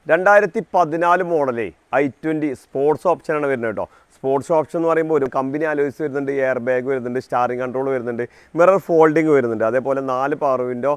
2014 മോഡലേ i20 sports ഓപ്ഷനാണ് വരുന്നത് കേട്ടോ. സ്പോർട്സ് ഓപ്ഷൻ എന്ന് പറയുമ്പോൾ ഒരു കമ്പനി അലോയ്സ് വരുന്നുണ്ട്, എയർ ബാഗ് വരുന്നുണ്ട്, സ്റ്റാറിംഗ് കൺട്രോൾ വരുന്നുണ്ട്, മിറർ ഫോൾഡിങ് വരുന്നുണ്ട്, അതേപോലെ 4 പവർ വിൻഡോ.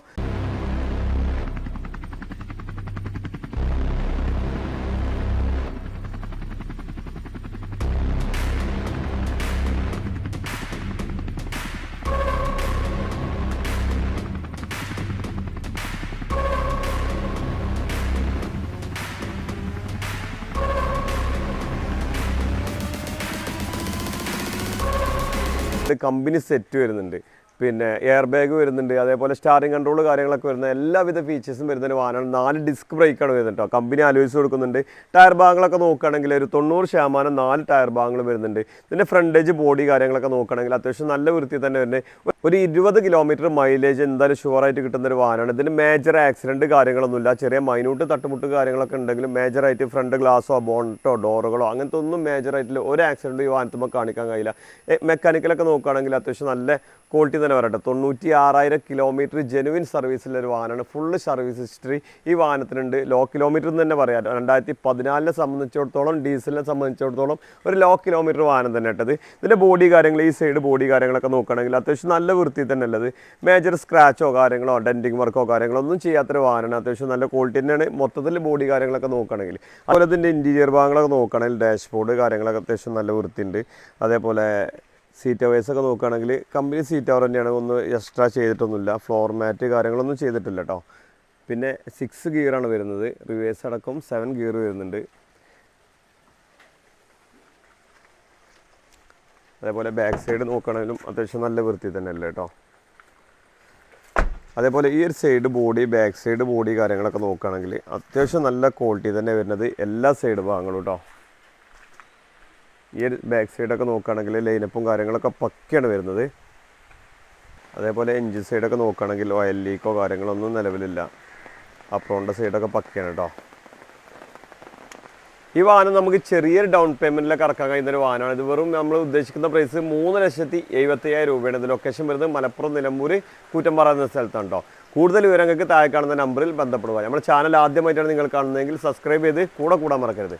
കമ്പനി സെറ്റ് വരുന്നുണ്ട്, പിന്നെ എയർ ബാഗ് വരുന്നുണ്ട്, അതേപോലെ സ്റ്റാറിംഗ് കൺട്രോൾ കാര്യങ്ങളൊക്കെ വരുന്ന എല്ലാവിധ ഫീച്ചേഴ്സും വരുന്ന ഒരു വാഹനമാണ്. 4 ഡിസ്ക് ബ്രേക്കാണ് വരുന്നത് കേട്ടോ. കമ്പനി അലോയ്സ് കൊടുക്കുന്നുണ്ട്. ടയർ ഭാഗങ്ങളൊക്കെ നോക്കുകയാണെങ്കിൽ ഒരു 90% 4 ടയർ ഭാഗങ്ങൾ വരുന്നുണ്ട്. ഇതിൻ്റെ ഫ്രണ്ടേജ് ബോഡി കാര്യങ്ങളൊക്കെ നോക്കുകയാണെങ്കിൽ അത്യാവശ്യം നല്ല വൃത്തി തന്നെ വരുന്നത്. ഒരു 20 കിലോമീറ്റർ മൈലേജ് എന്തായാലും ഷുവറായിട്ട് കിട്ടുന്ന ഒരു വാഹനമാണ്. ഇതിന് മേജർ ആക്സിഡൻറ്റ് കാര്യങ്ങളൊന്നുമില്ല. ചെറിയ മൈന്യൂട്ട് തട്ടുമുട്ട് കാര്യങ്ങളൊക്കെ ഉണ്ടെങ്കിലും മേജറായിട്ട് ഫ്രണ്ട് ഗ്ലാസോ ബോണറ്റോ ഡോറുകളോ അങ്ങനത്തെ ഒന്നും മേജറായിട്ടുള്ള ഒരു ആക്സിഡൻറ്റ് ഈ വാഹനത്തുമ്പോൾ കാണിക്കാൻ കഴിയില്ല. മെക്കാനിക്കലൊക്കെ നോക്കുകയാണെങ്കിൽ അത്യാവശ്യം നല്ല ക്വാളിറ്റി തന്നെ വരട്ടെ. 96,000 കിലോമീറ്റർ ജെനുവിൻ സർവീസിലൊരു വാഹനമാണ്. ഫുള്ള് സർവീസ് ഹിസ്റ്ററി ഈ വാഹനത്തിനുണ്ട്. ലോ കിലോമീറ്റർ എന്ന് തന്നെ പറയാം. 2014 സംബന്ധിച്ചിടത്തോളം, ഡീസലിനെ സംബന്ധിച്ചിടത്തോളം ഒരു ലോ കിലോമീറ്റർ വാഹനം തന്നെ ഇട്ടത്. ഇതിൻ്റെ ബോഡി കാര്യങ്ങൾ, ഈ സൈഡ് ബോഡി കാര്യങ്ങളൊക്കെ നോക്കുകയാണെങ്കിൽ അത്യാവശ്യം നല്ല വൃത്തി തന്നെ ഉള്ളത്. മേജർ സ്ക്രാച്ചോ കാര്യങ്ങളോ ഡെൻറ്റിങ് വർക്കോ കാര്യങ്ങളോ ഒന്നും ചെയ്യാത്തൊരു വാഹനമാണ്. അത്യാവശ്യം നല്ല ക്വാളിറ്റി തന്നെയാണ് മൊത്തത്തിൽ ബോഡി കാര്യങ്ങളൊക്കെ നോക്കുകയാണെങ്കിൽ. അതുപോലെ ഇതിൻ്റെ ഇൻറ്റീരിയർ ഭാഗങ്ങളൊക്കെ നോക്കുകയാണെങ്കിൽ ഡാഷ്ബോർഡ് കാര്യങ്ങളൊക്കെ അത്യാവശ്യം നല്ല വൃത്തിയുണ്ട്. അതേപോലെ സീറ്റ് കവേഴ്സൊക്കെ നോക്കുകയാണെങ്കിൽ കമ്പനി സീറ്റ് കവർ തന്നെയാണ്, ഒന്നും എക്സ്ട്രാ ചെയ്തിട്ടൊന്നുമില്ല. ഫ്ലോർ മാറ്റ് കാര്യങ്ങളൊന്നും ചെയ്തിട്ടില്ല കേട്ടോ. പിന്നെ 6 ഗിയറാണ് വരുന്നത്. റിവേഴ്സ് അടക്കം 7 ഗിയർ വരുന്നുണ്ട്. അതേപോലെ ബാക്ക് സൈഡ് നോക്കുകയാണെങ്കിലും അത്യാവശ്യം നല്ല വൃത്തി തന്നെയല്ലേ കേട്ടോ. അതേപോലെ ഈ ഒരു side body, back side body കാര്യങ്ങളൊക്കെ നോക്കുകയാണെങ്കിൽ അത്യാവശ്യം നല്ല ക്വാളിറ്റി തന്നെ വരുന്നത് എല്ലാ സൈഡ് ഭാഗങ്ങളും കേട്ടോ. ഈ ഒരു ബാക്ക് സൈഡൊക്കെ നോക്കുകയാണെങ്കിൽ ലൈനപ്പും കാര്യങ്ങളൊക്കെ പക്കയാണ് വരുന്നത്. അതേപോലെ എൻജിൻ സൈഡൊക്കെ നോക്കുകയാണെങ്കിൽ ഓയിൽ ലീക്കോ കാര്യങ്ങളൊന്നും നിലവിലില്ല. അപ്രോണിൻ്റെ സൈഡൊക്കെ പക്കയാണ് കേട്ടോ. ഈ വാഹനം നമുക്ക് ചെറിയൊരു ഡൗൺ പേയ്മെൻറ്റിലൊക്കെ ഇറക്കാൻ കഴിയുന്ന ഒരു വാഹനമാണ്. ഇത് വെറും നമ്മൾ ഉദ്ദേശിക്കുന്ന പ്രൈസ് 3,70,75,000 രൂപയാണ്. ഇത് ലൊക്കേഷൻ വരുന്നത് മലപ്പുറം നിലമ്പൂർ കൂറ്റമ്പാറ എന്ന സ്ഥലത്താണ് കേട്ടോ. കൂടുതൽ വിവരങ്ങൾക്ക് താഴെ കാണുന്ന നമ്പറിൽ ബന്ധപ്പെടുക. നമ്മുടെ ചാനൽ ആദ്യമായിട്ടാണ് നിങ്ങൾ കാണുന്നതെങ്കിൽ സബ്സ്ക്രൈബ് ചെയ്ത് കൂടെ കൂടാൻ മറക്കരുത്.